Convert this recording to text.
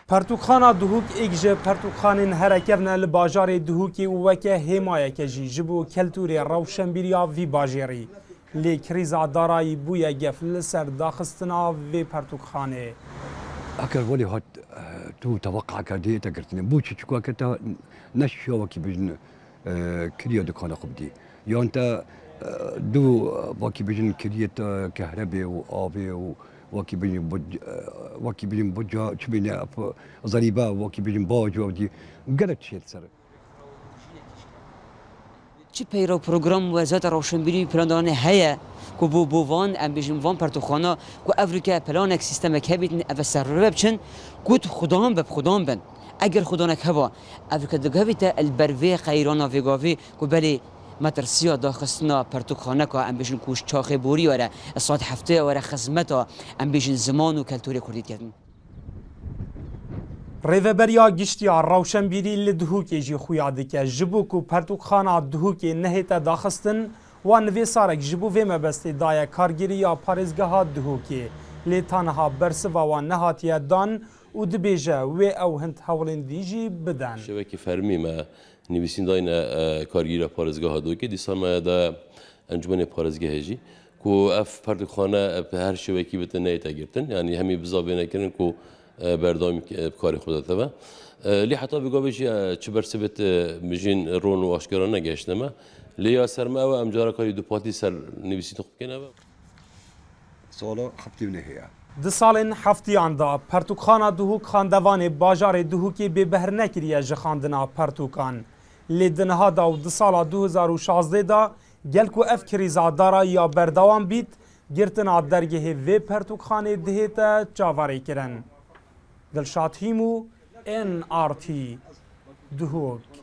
پرتوخانا دهوک ایگجه پرتوخانین هرکرنه لباجار دهوکی وکه همایه کجی جبو کلتوری روشنبیریا وی باجری لی کریزا دارایی بویا گفل سر داخستنا وی پرتوخانه اگر ولی هات تو توقع کردی تقرتنی بوچی چکوا کتا نشیا وکی بجن کریه دکانه خوب دی یا انت دو وکی بجن کریه کهرباء و آبی و وکی بجن بجا چه بینه ضریبه وکی بجن باج و دی گلت شیل سر چی پیرو پروگرام وزارت روشنبیری پلان دارن هیا که بووان ام بیشم وان پرتوخانه که افریقا پلانک سیستم که بیتن افسر رو بچن کود خدام بن اگر خدا نکهوا افریقا دگاویت البروی خیرانا ویگاوی که بله مترسیا داخستنا پرتوخانه که ام بیشن کوش چاخه بوری وره صاد هفته وره خدمتا ام بیشن زمان و کلتوری کردید کردن ریوبریا گشتیا روشنبیری لدهوکی جی خویا دکه جبو کو پرتوخانا دهوکی نهیتا داخستن و نوی سارک جبو وی مبستی دایا کارگیری یا پارزگاه دهوکی لی تانها برسوا و نهاتیه دان و دبیجه و او هند حولین دیجی بدن شبکه فرمی ما نویسین داین کارگیری پارزگاه دهوکی دیسان ما دا انجمن پارزگاه جی کو اف پرتوخانه هر شبکی بتن نهیتا گرتن یعنی همی بزابه نکرن کو بردام کار خودت تبع لی حتی بگویش چه برسبت مجین رون و آشکارانه گشتم لی سرما و امجار کاری دو پاتی سر نویسی تو خوب کنه سوالا خبتی نهیا د سالین هفتیان دا پرتوخانا دهوک خاندوان باجار دهوکی به بهر نکریه جخاندنا پرتوکان لی دنها دا و د سالا 2016 دا گلکو اف کریزا دارا یا بردوان بیت گرتنا درگه و پرتوخانه دهیتا چاواری کرن دلشاد هیمو NRT دهوک